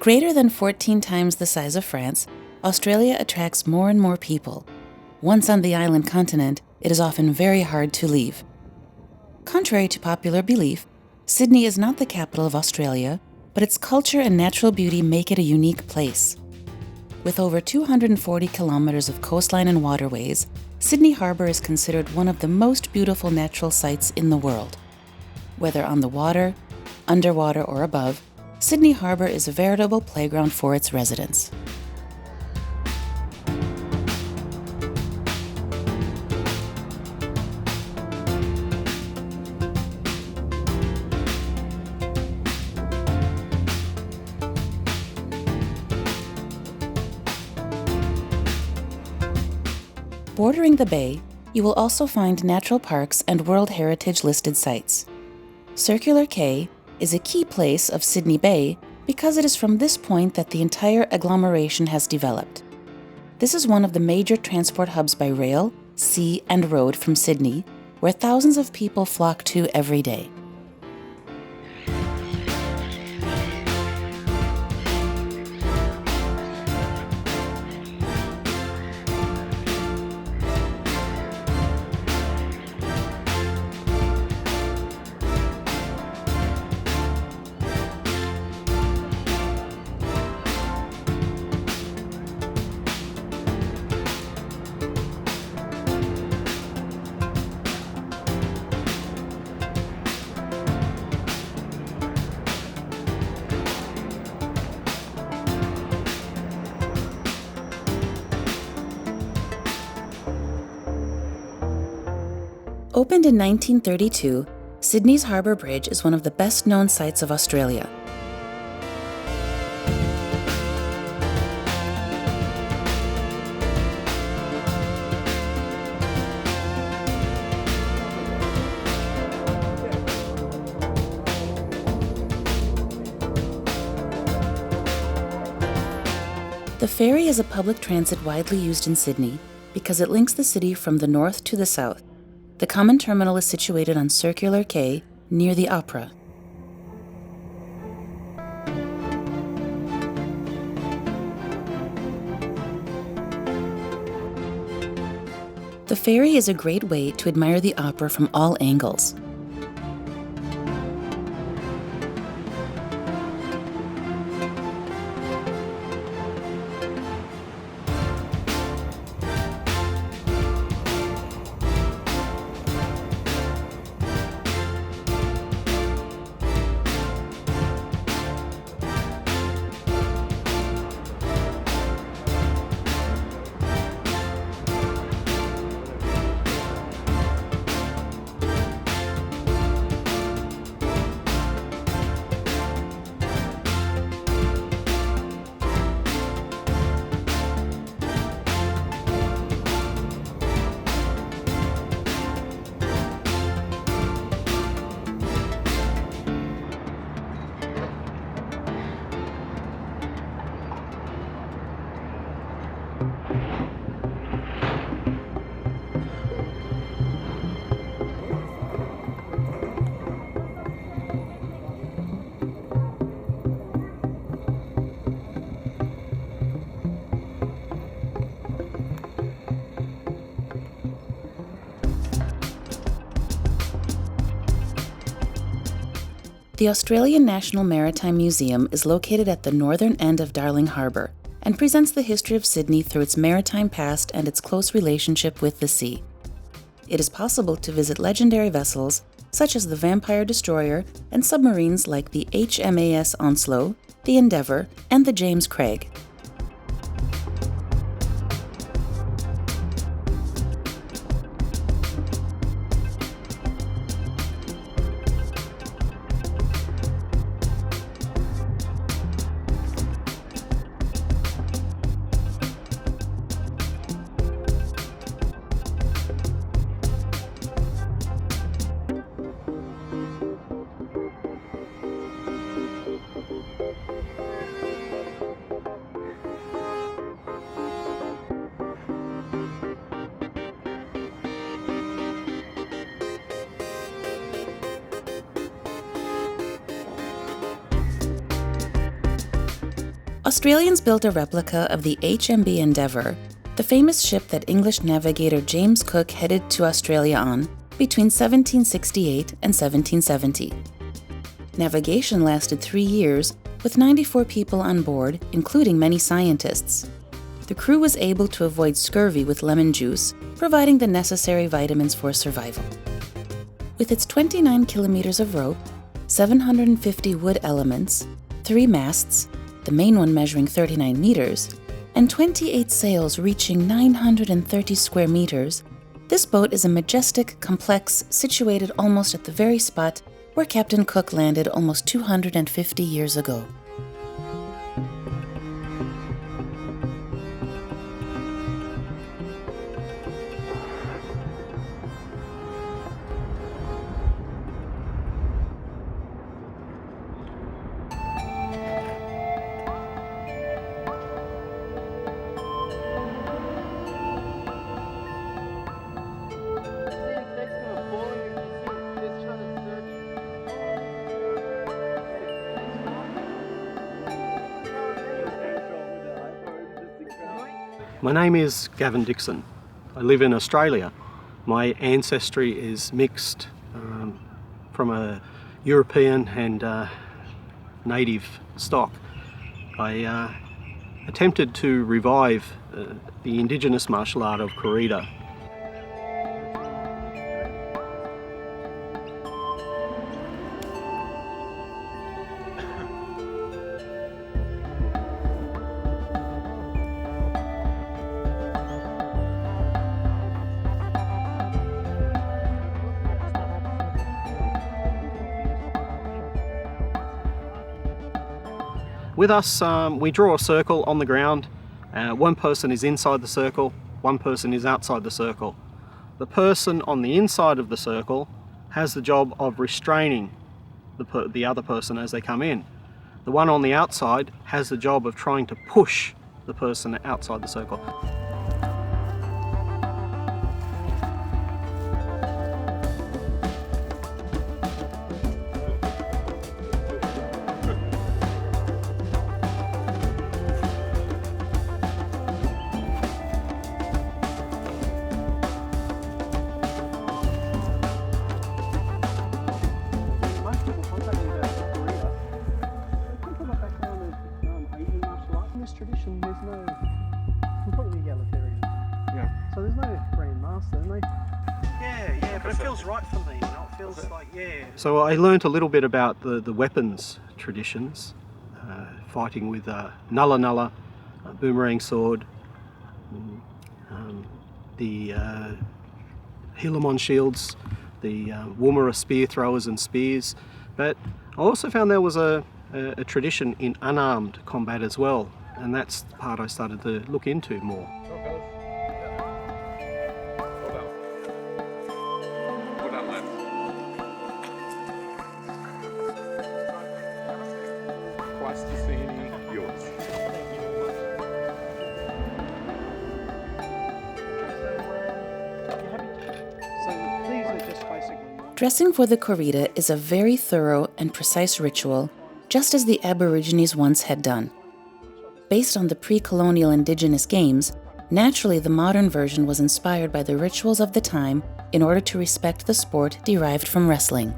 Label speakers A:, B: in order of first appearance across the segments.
A: greater than 14 times the size of France, Australia attracts more and more people. Once on the island continent, it is often very hard to leave. Contrary to popular belief, Sydney is not the capital of Australia, but its culture and natural beauty make it a unique place. With over 240 kilometers of coastline and waterways, Sydney Harbour is considered one of the most beautiful natural sights in the world. Whether on the water, underwater, or above, Sydney Harbour is a veritable playground for its residents. Bordering the bay, you will also find natural parks and World Heritage listed sites. Circular Quay is a key place of Sydney Bay because it is from this point that the entire agglomeration has developed. This is one of the major transport hubs by rail, sea, and road from Sydney, where thousands of people flock to every day. Opened in 1932, Sydney's Harbour Bridge is one of the best-known sights of Australia. The ferry is a public transit widely used in Sydney because it links the city from the north to the south. The common terminal is situated on Circular Quay, near the Opera. The ferry is a great way to admire the Opera from all angles. The Australian National Maritime Museum is located at the northern end of Darling Harbour and presents the history of Sydney through its maritime past and its close relationship with the sea. It is possible to visit legendary vessels such as the Vampire Destroyer and submarines like the HMAS Onslow, the Endeavour, and the James Craig. Australians built a replica of the HMB Endeavour, the famous ship that English navigator James Cook headed to Australia on between 1768 and 1770. Navigation lasted 3 years, with 94 people on board, including many scientists. The crew was able to avoid scurvy with lemon juice, providing the necessary vitamins for survival. With its 29 kilometers of rope, 750 wood elements, 3 masts, the main one measuring 39 meters, and 28 sails reaching 930 square meters, this boat is a majestic complex situated almost at the very spot where Captain Cook landed almost 250 years ago.
B: My name is Gavin Dixon. I live in Australia. My ancestry is mixed from a European and native stock. I attempted to revive the indigenous martial art of Coreeda. With us, we draw a circle on the ground. One person is inside the circle, one person is outside the circle. The person on the inside of the circle has the job of restraining the other person as they come in. The one on the outside has the job of trying to push the person outside the circle. Tradition, there's no completely egalitarian. Yeah. So there's no grand master, and yeah, but it feels right for me. You know, it feels like So I learnt a little bit about the weapons traditions, fighting with nulla nulla, boomerang sword, the Hilamon shields, the Woomera spear throwers and spears. But I also found there was a tradition in unarmed combat as well. And that's the part I started to look into more.
A: Dressing for the Coreeda is a very thorough and precise ritual, just as the Aborigines once had done. Based on the pre-colonial indigenous games, naturally the modern version was inspired by the rituals of the time in order to respect the sport derived from wrestling.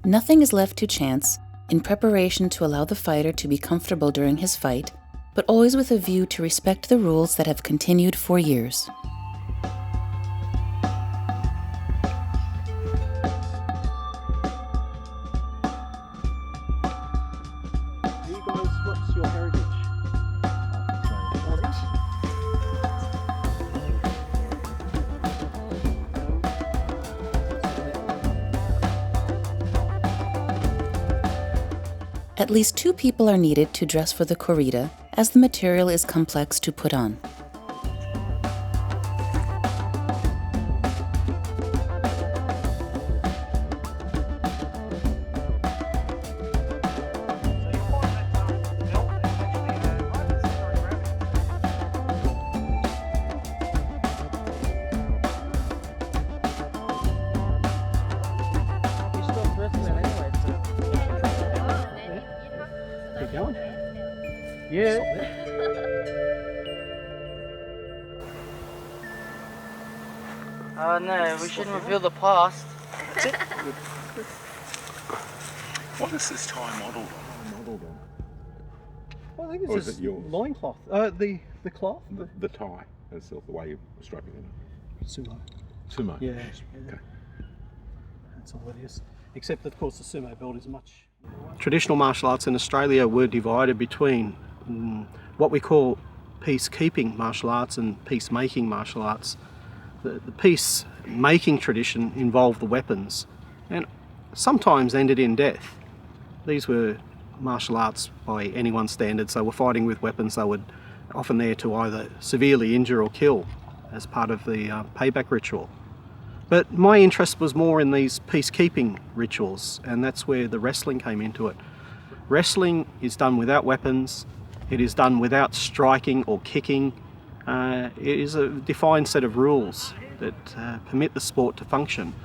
A: Nothing is left to chance, in preparation to allow the fighter to be comfortable during his fight, but always with a view to respect the rules that have continued for years.
B: You guys, what's your heritage?
A: At least 2 people are needed to dress for the Coreeda, as the material is complex to put on.
B: Keep going.
C: Yeah. Oh no, we shouldn't reveal the past.
D: What is this tie modelled on?
B: Well, I think
D: Or
B: it's
D: is
B: just
D: it yours?
B: loincloth. The cloth?
D: The tie itself, the way you're strapping it.
B: Sumo.
D: Sumo.
B: Yeah.
D: Okay.
B: That's all it is. Except, of course, the sumo belt is much... Traditional martial arts in Australia were divided between what we call peacekeeping martial arts and peacemaking martial arts. The peacemaking tradition involved the weapons and sometimes ended in death. These were martial arts by anyone's standards. They were fighting with weapons. They were often there to either severely injure or kill as part of the payback ritual. But my interest was more in these peacekeeping rituals, and that's where the wrestling came into it. Wrestling is done without weapons. It is done without striking or kicking. It is a defined set of rules that permit the sport to function.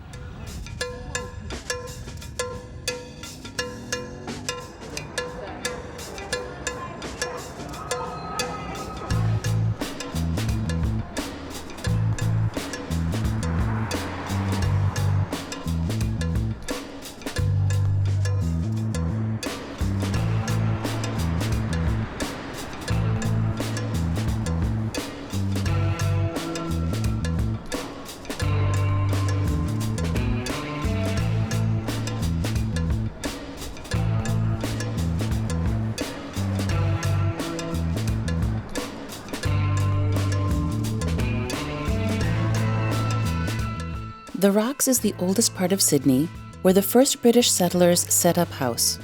A: The Rocks is the oldest part of Sydney, where the first British settlers set up house.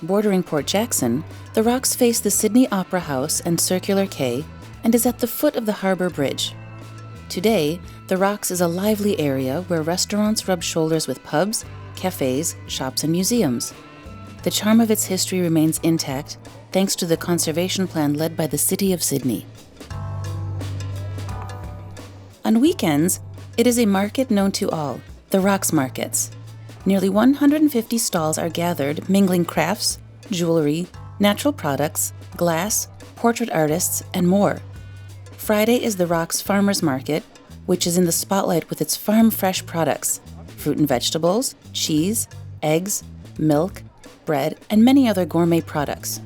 A: Bordering Port Jackson, the Rocks face the Sydney Opera House and Circular Quay and is at the foot of the Harbour Bridge. Today, the Rocks is a lively area where restaurants rub shoulders with pubs, cafes, shops, and museums. The charm of its history remains intact thanks to the conservation plan led by the City of Sydney. On weekends, it is a market known to all, the Rocks Markets. Nearly 150 stalls are gathered, mingling crafts, jewelry, natural products, glass, portrait artists, and more. Friday is the Rocks Farmers Market, which is in the spotlight with its farm-fresh products, fruit and vegetables, cheese, eggs, milk, bread, and many other gourmet products.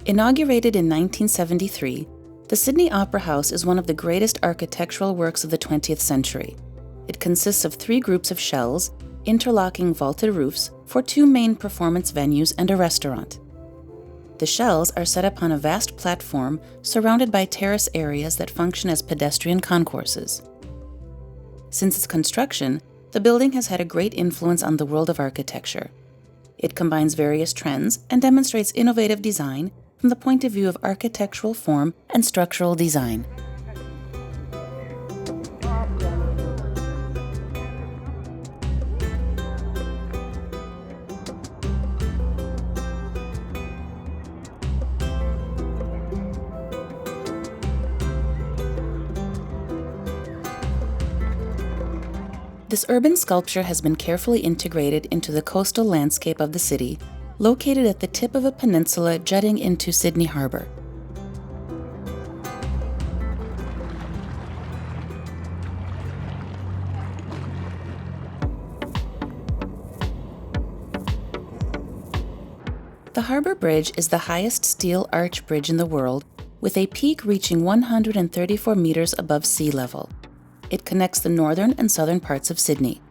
A: Inaugurated in 1973, the Sydney Opera House is one of the greatest architectural works of the 20th century. It consists of 3 groups of shells, interlocking vaulted roofs for 2 main performance venues and a restaurant. The shells are set upon a vast platform surrounded by terrace areas that function as pedestrian concourses. Since its construction, the building has had a great influence on the world of architecture. It combines various trends and demonstrates innovative design from the point of view of architectural form and structural design. This urban sculpture has been carefully integrated into the coastal landscape of the city, located at the tip of a peninsula jutting into Sydney Harbour. The Harbour Bridge is the highest steel arch bridge in the world, with a peak reaching 134 meters above sea level. It connects the northern and southern parts of Sydney.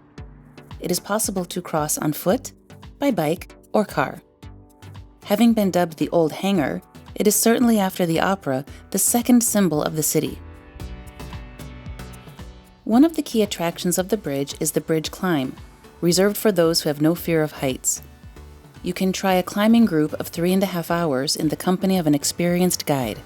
A: It is possible to cross on foot, by bike, or car. Having been dubbed the Old Hangar, it is certainly after the opera the second symbol of the city. One of the key attractions of the bridge is the bridge climb, reserved for those who have no fear of heights. You can try a climbing group of 3.5 hours in the company of an experienced guide.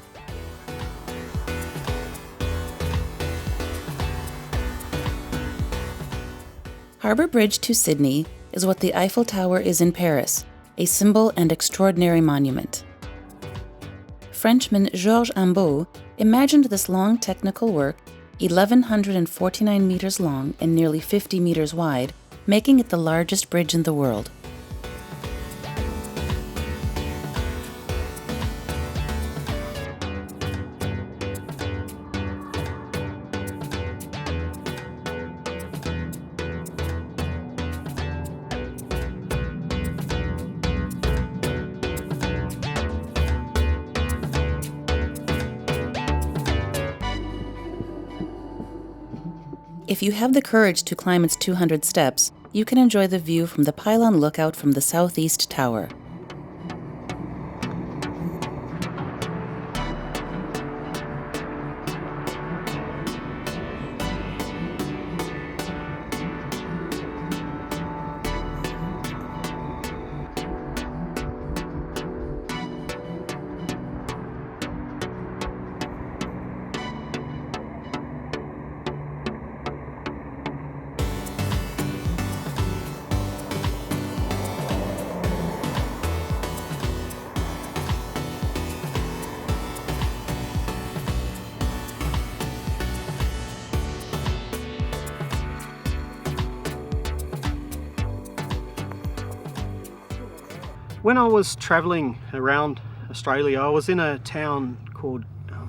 A: Harbour Bridge to Sydney is what the Eiffel Tower is in Paris, a symbol and extraordinary monument. Frenchman Georges Imbaud imagined this long technical work, 1,149 meters long and nearly 50 meters wide, making it the largest bridge in the world. If you have the courage to climb its 200 steps, you can enjoy the view from the pylon lookout from the southeast tower.
B: When I was travelling around Australia, I was in a town called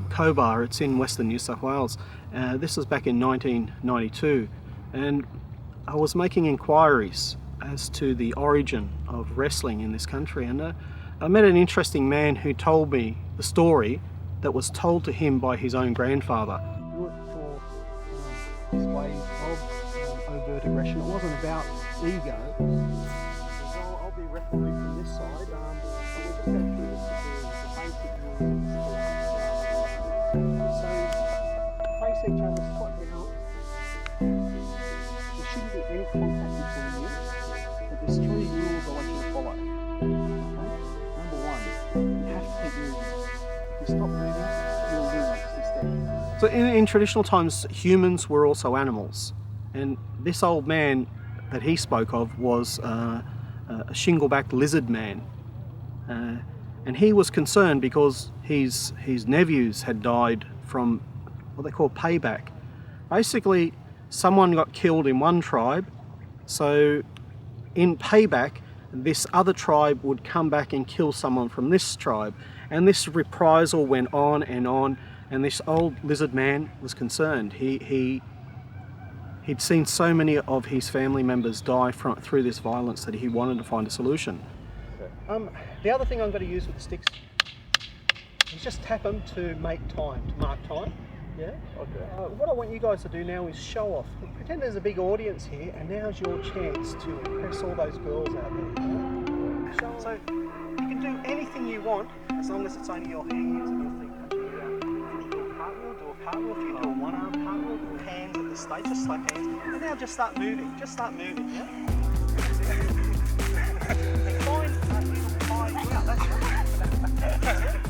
B: Coreeda. It's in western New South Wales. This was back in 1992, and I was making inquiries as to the origin of wrestling in this country, and I met an interesting man who told me the story that was told to him by his own grandfather. Do it for display of overt aggression. It wasn't about ego. I'll be referee from this side. We'll just go through the basic rules. So face each other, squat down. There shouldn't be any contact between you, but there's 3 rules I want you to follow. Okay? Number 1, you have to keep moving. If you stop moving, you'll lose instead. So in traditional times, humans were also animals, and this old man that he spoke of was a shingle-backed lizard man, and he was concerned because his nephews had died from what they call payback. Basically, someone got killed in one tribe, so in payback, this other tribe would come back and kill someone from this tribe, and this reprisal went on, and this old lizard man was concerned. He'd seen so many of his family members die through this violence that he wanted to find a solution. Okay. The other thing I'm going to use with the sticks is just tap them to make time, to mark time. Yeah? Okay. What I want you guys to do now is show off. Pretend there's a big audience here, and now's your chance to impress all those girls out there. Yeah? So you can do anything you want as long as it's only your hands and your feet touching the ground. If you do a cartwheel, if you do a one-arm cartwheel, do hands at the stage, just slap hands. And now just start moving, yeah? And find that little high ground, that's right.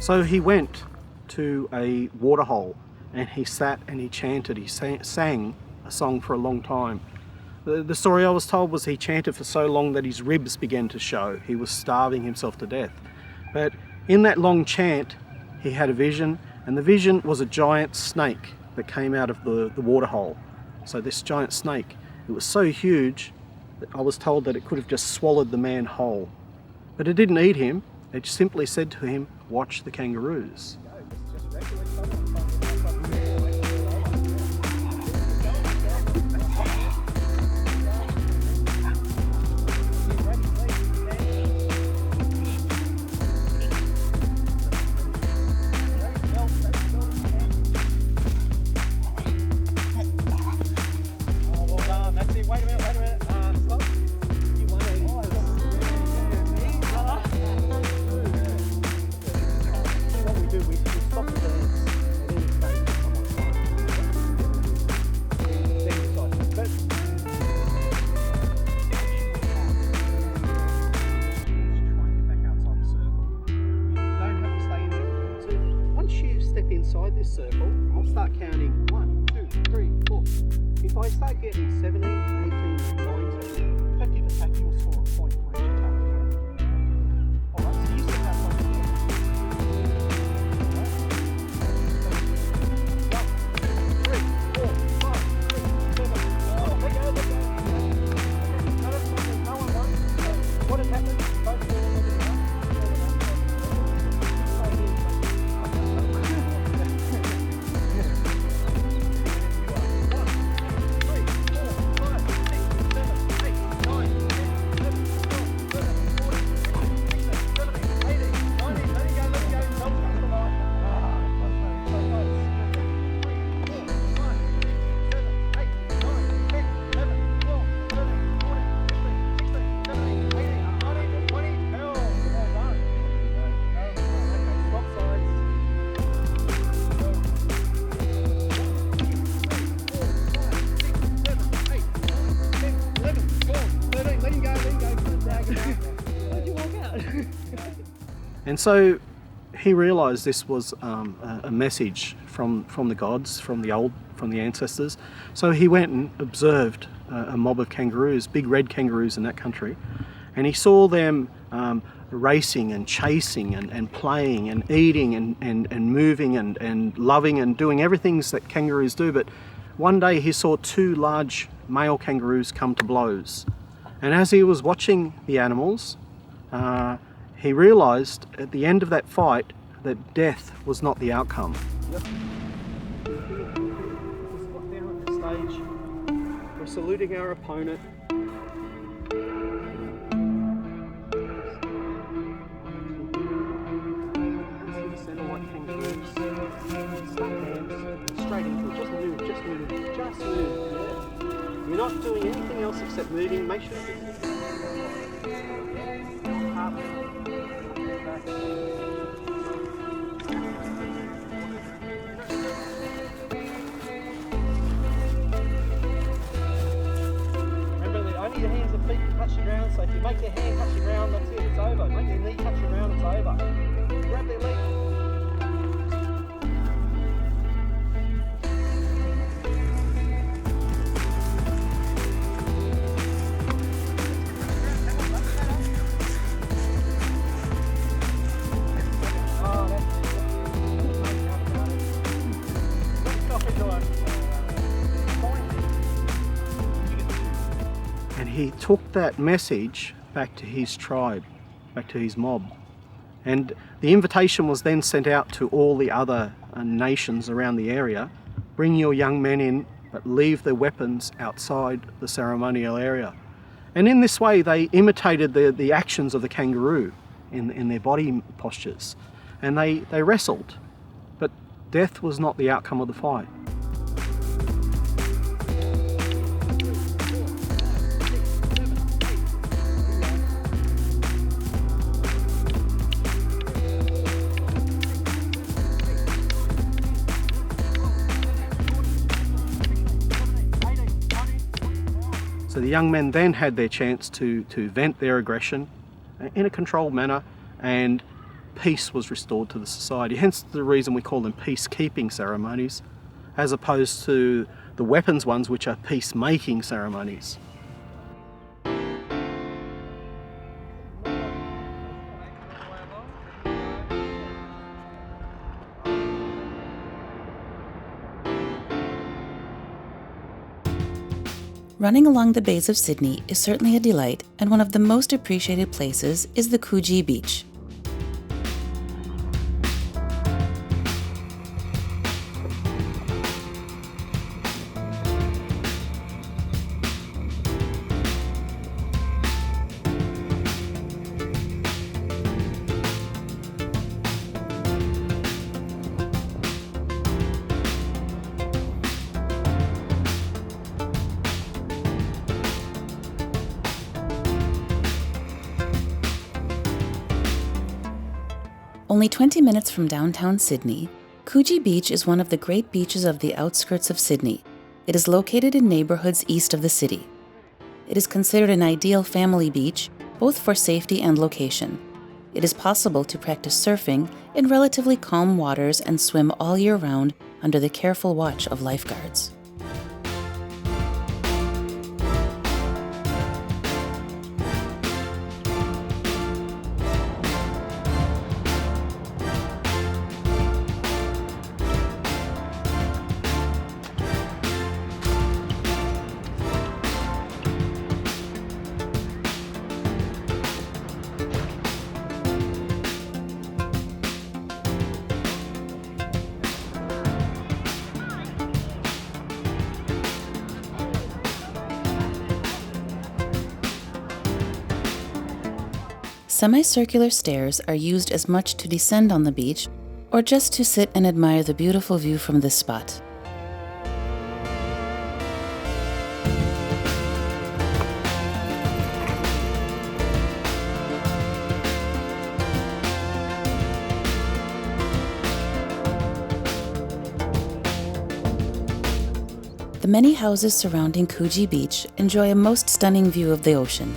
B: So he went to a waterhole and he sat and he chanted, he sang a song for a long time. The story I was told was he chanted for so long that his ribs began to show. He was starving himself to death. But in that long chant, he had a vision, and the vision was a giant snake that came out of the waterhole. So this giant snake, it was so huge that I was told that it could have just swallowed the man whole. But it didn't eat him, it simply said to him, "Watch the kangaroos." Inside this circle, I'll start counting 1, 2, 3, 4. If I start getting 17, 18, 19, effective attack, you'll score a point for each attack. Alright, so you set that point. 1, 2, 3, 4, 5, 6, 7. Oh, let go. No one won. What has happened? Both fall over the ground. And so he realised this was a message from the gods, from the ancestors. So he went and observed a mob of kangaroos, big red kangaroos in that country, and he saw them racing and chasing and playing and eating and moving and loving and doing everything that kangaroos do. But one day he saw two large male kangaroos come to blows, and as he was watching the animals, he realised at the end of that fight that death was not the outcome. Yep. Down at this stage, we're saluting our opponent. Straight into it, just move. Yeah. You're not doing anything else except moving. Make sure only your hands and feet can touch the ground, so if you make your hand touch the ground, that's it, it's over. Make your knee touch the ground, it's over. Grab their leg. He took that message back to his tribe, back to his mob. And the invitation was then sent out to all the other nations around the area. Bring your young men in, but leave their weapons outside the ceremonial area. And in this way, they imitated the actions of the kangaroo in their body postures. And they wrestled, but death was not the outcome of the fight. So the young men then had their chance to vent their aggression in a controlled manner and peace was restored to the society. Hence the reason we call them peacekeeping ceremonies, as opposed to the weapons ones, which are peacemaking ceremonies.
A: Running along the bays of Sydney is certainly a delight, and one of the most appreciated places is the Coogee Beach. Only 20 minutes from downtown Sydney, Coogee Beach is one of the great beaches of the outskirts of Sydney. It is located in neighborhoods east of the city. It is considered an ideal family beach, both for safety and location. It is possible to practice surfing in relatively calm waters and swim all year round under the careful watch of lifeguards. Semicircular stairs are used as much to descend on the beach or just to sit and admire the beautiful view from this spot. The many houses surrounding Coogee Beach enjoy a most stunning view of the ocean.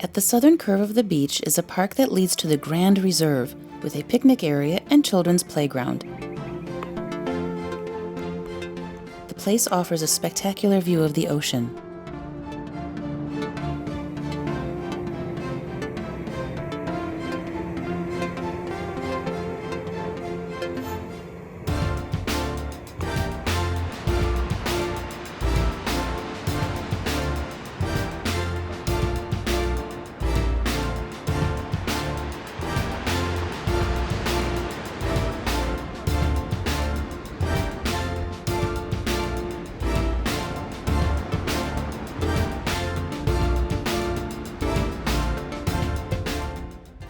A: At the southern curve of the beach is a park that leads to the Grand Reserve, with a picnic area and children's playground. The place offers a spectacular view of the ocean.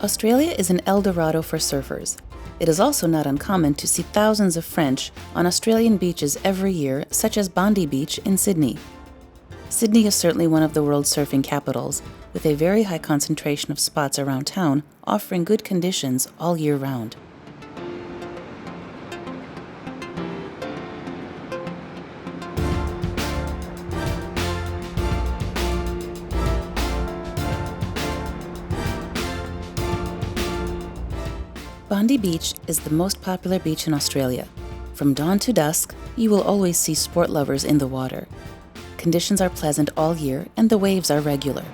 A: Australia is an El Dorado for surfers. It is also not uncommon to see thousands of French on Australian beaches every year, such as Bondi Beach in Sydney. Sydney is certainly one of the world's surfing capitals, with a very high concentration of spots around town offering good conditions all year round. Bondi Beach is the most popular beach in Australia. From dawn to dusk, you will always see sport lovers in the water. Conditions are pleasant all year and the waves are regular.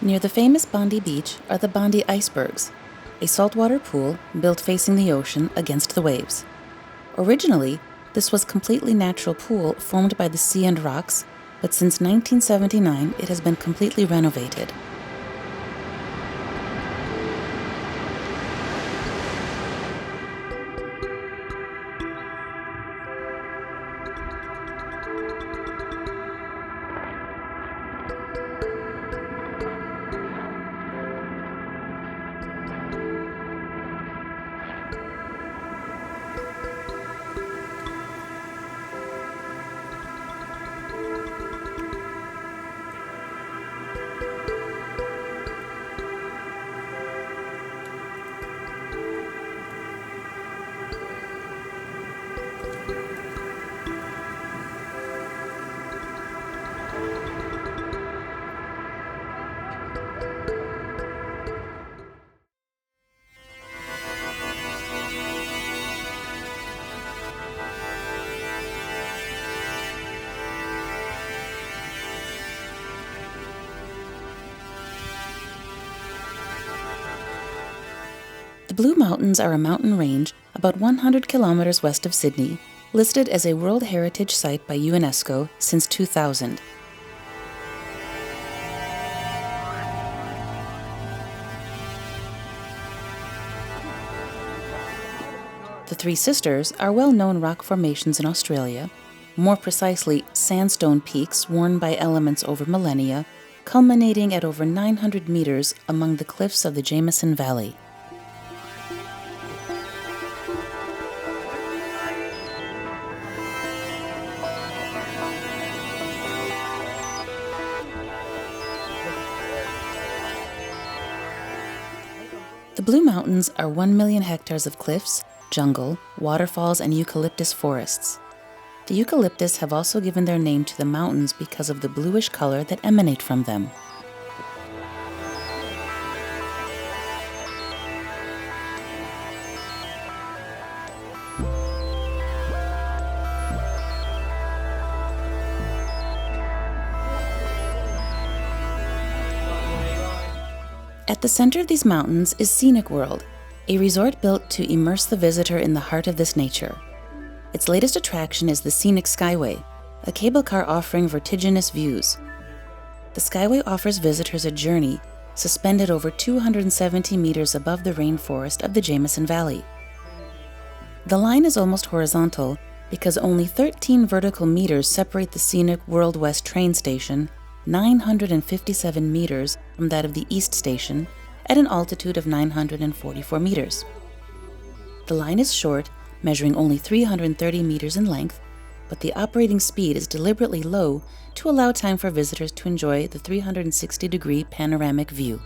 A: Near the famous Bondi Beach are the Bondi Icebergs, a saltwater pool built facing the ocean against the waves. Originally, this was a completely natural pool formed by the sea and rocks, but since 1979 it has been completely renovated. The Blue Mountains are a mountain range about 100 kilometers west of Sydney, listed as a World Heritage Site by UNESCO since 2000. The Three Sisters are well-known rock formations in Australia, more precisely sandstone peaks worn by elements over millennia, culminating at over 900 meters among the cliffs of the Jameson Valley. The Blue Mountains are 1 million hectares of cliffs, jungle, waterfalls, and eucalyptus forests. The eucalyptus have also given their name to the mountains because of the bluish color that emanate from them. At the center of these mountains is Scenic World, a resort built to immerse the visitor in the heart of this nature. Its latest attraction is the Scenic Skyway, a cable car offering vertiginous views. The Skyway offers visitors a journey suspended over 270 meters above the rainforest of the Jameson Valley. The line is almost horizontal because only 13 vertical meters separate the Scenic World West train station, 957 meters from that of the East Station, at an altitude of 944 meters. The line is short, measuring only 330 meters in length, but the operating speed is deliberately low to allow time for visitors to enjoy the 360-degree panoramic view.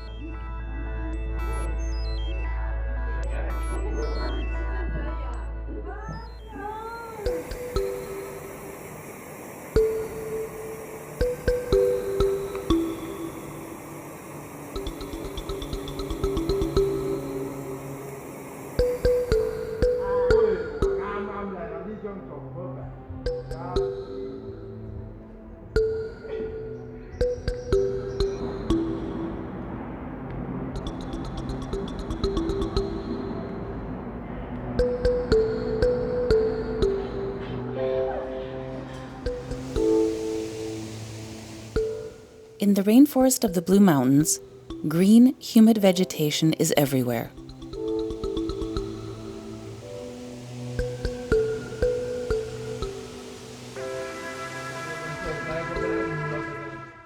A: In the rainforest of the Blue Mountains, green, humid vegetation is everywhere.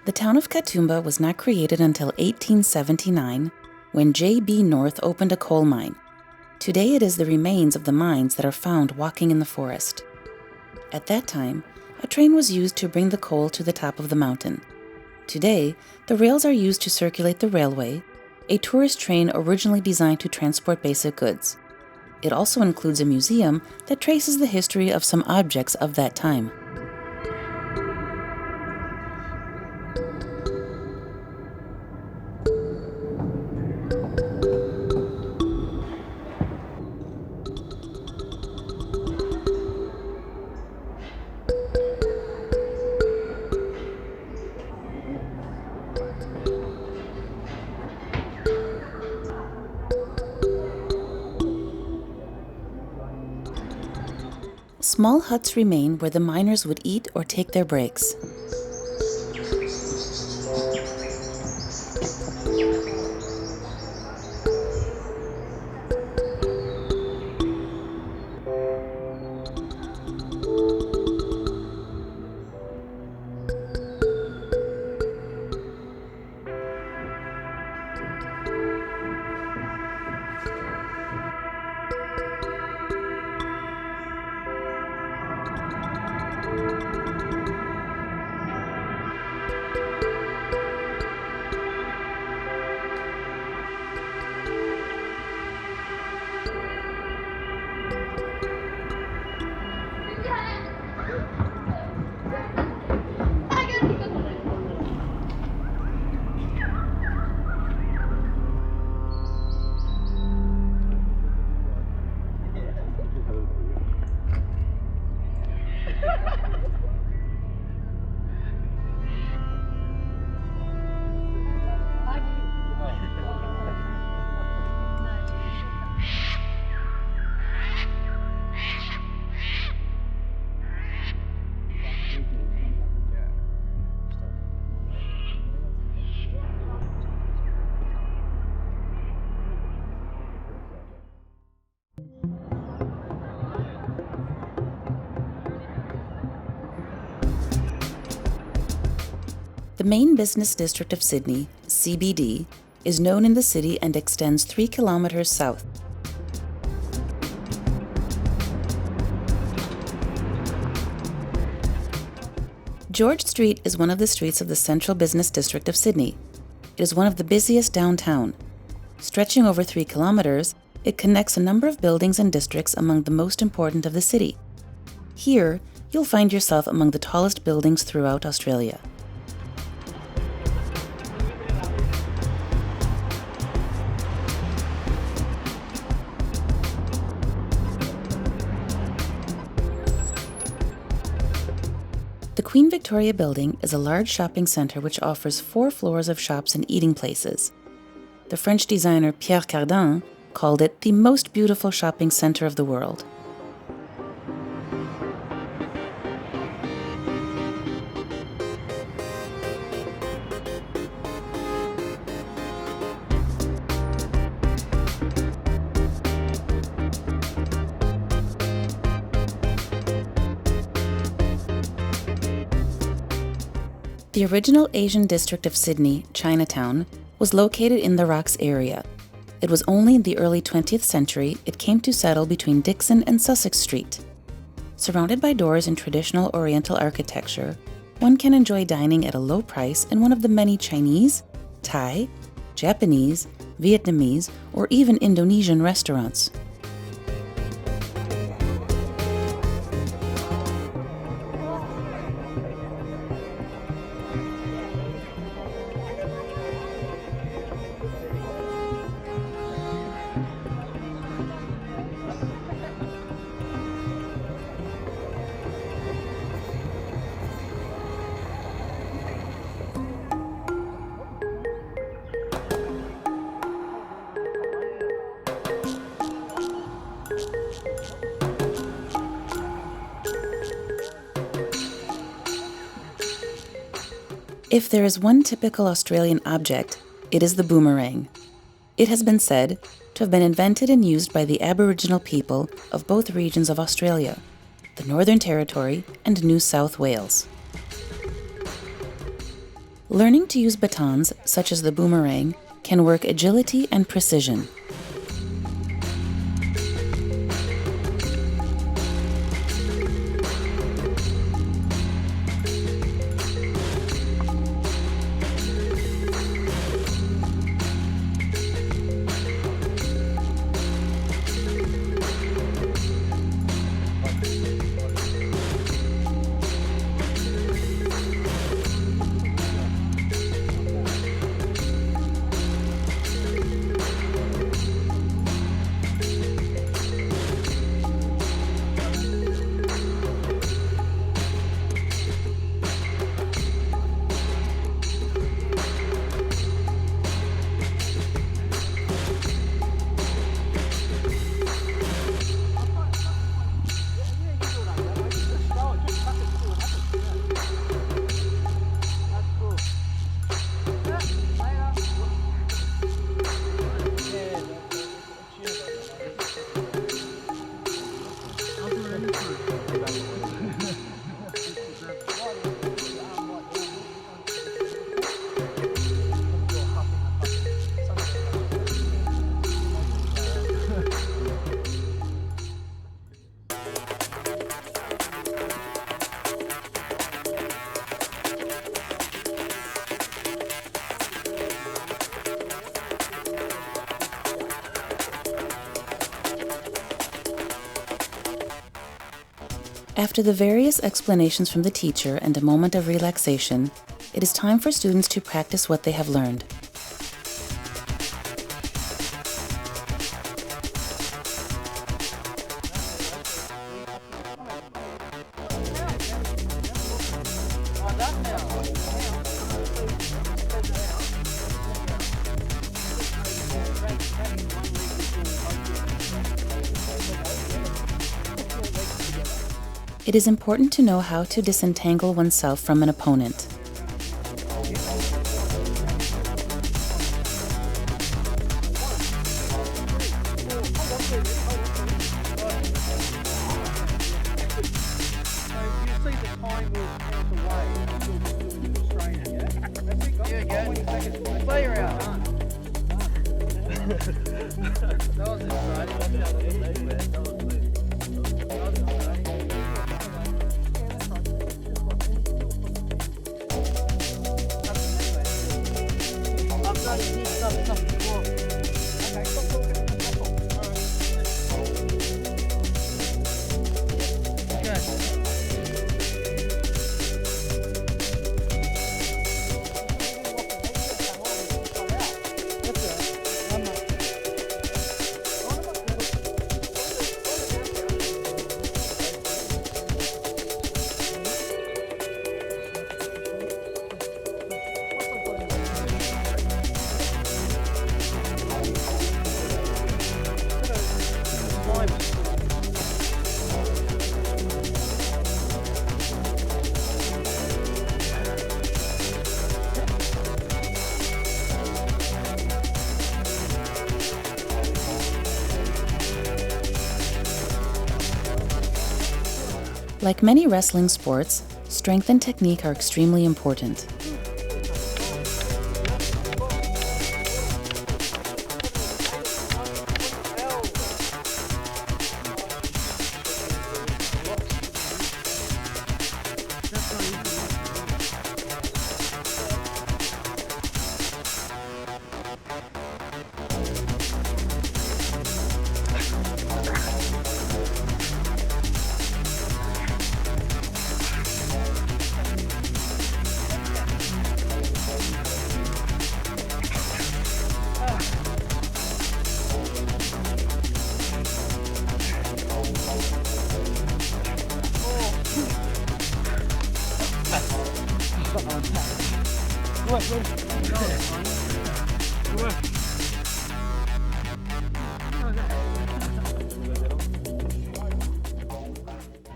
A: The town of Katoomba was not created until 1879, when J.B. North opened a coal mine. Today it is the remains of the mines that are found walking in the forest. At that time, a train was used to bring the coal to the top of the mountain. Today, the rails are used to circulate the railway, a tourist train originally designed to transport basic goods. It also includes a museum that traces the history of some objects of that time. small huts remain where the miners would eat or take their breaks. The main business district of Sydney, CBD, is known in the city and extends 3 kilometers south. George Street is one of the streets of the central business district of Sydney. It is one of the busiest downtown. Stretching over 3 kilometers, it connects a number of buildings and districts among the most important of the city. Here, you'll find yourself among the tallest buildings throughout Australia. The Queen Victoria Building is a large shopping centre which offers 4 floors of shops and eating places. The French designer Pierre Cardin called it the most beautiful shopping centre of the world. The original Asian district of Sydney, Chinatown, was located in the Rocks area. It was only in the early 20th century it came to settle between Dixon and Sussex Street. Surrounded by doors in traditional Oriental architecture, one can enjoy dining at a low price in one of the many Chinese, Thai, Japanese, Vietnamese, or even Indonesian restaurants. If there is one typical Australian object, it is the boomerang. It has been said to have been invented and used by the Aboriginal people of both regions of Australia, the Northern Territory and New South Wales. Learning to use batons, such as the boomerang, can work agility and precision. After the various explanations from the teacher and a moment of relaxation, it is time for students to practice what they have learned. It is important to know how to disentangle oneself from an opponent. Like many wrestling sports, strength and technique are extremely important.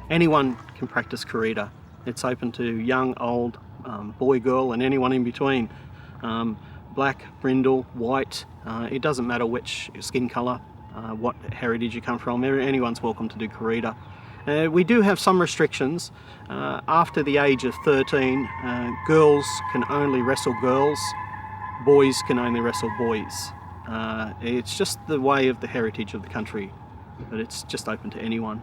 B: Anyone can practice Coreeda. It's open to young, old, boy, girl, and anyone in between. Black, brindle, white, it doesn't matter which skin colour, what heritage you come from, anyone's welcome to do Coreeda. We do have some restrictions. After the age of 13, girls can only wrestle girls, boys can only wrestle boys. It's just the way of the heritage of the country, but it's just open to anyone.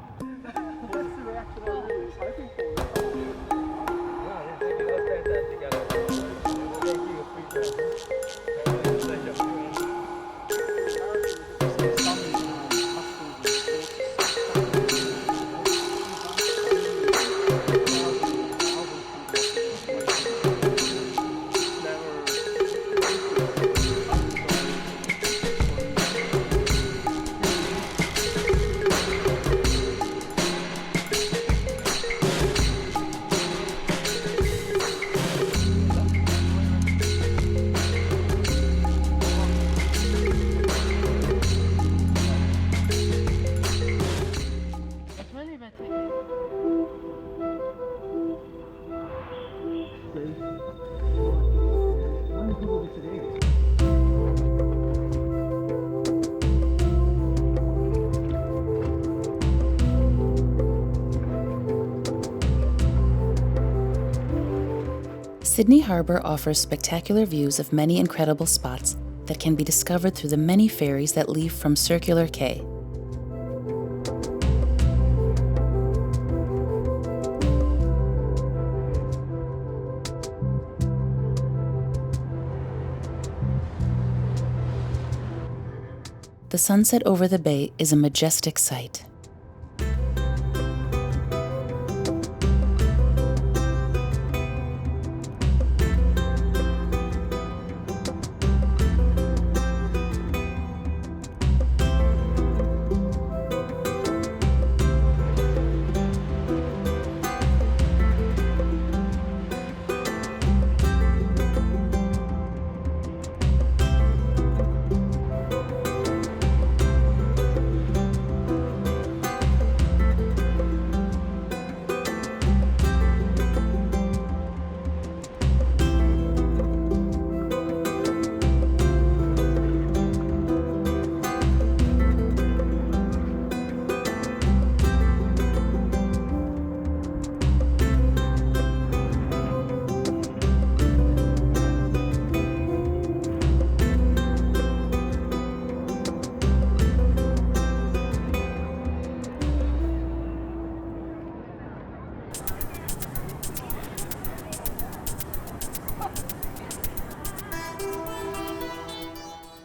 B: Sydney Harbour offers spectacular views of many incredible spots that can be discovered through the many ferries that leave from Circular Quay. The sunset over the bay is a majestic sight.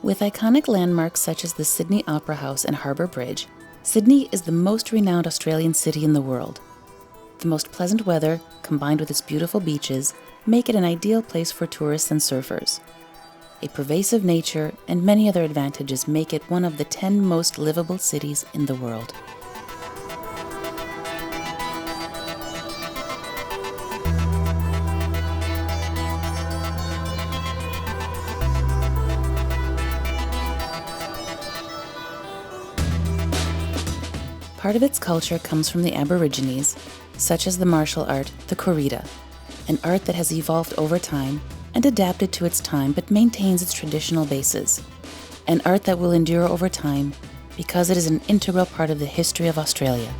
A: With iconic landmarks such as the Sydney Opera House and Harbour Bridge, Sydney is the most renowned Australian city in the world. The most pleasant weather, combined with its beautiful beaches, make it an ideal place for tourists and surfers. A pervasive nature and many other advantages make it one of the 10 most livable cities in the world. Part of its culture comes from the Aborigines, such as the martial art, the Coreeda, an art that has evolved over time and adapted to its time but maintains its traditional bases, an art that will endure over time because it is an integral part of the history of Australia.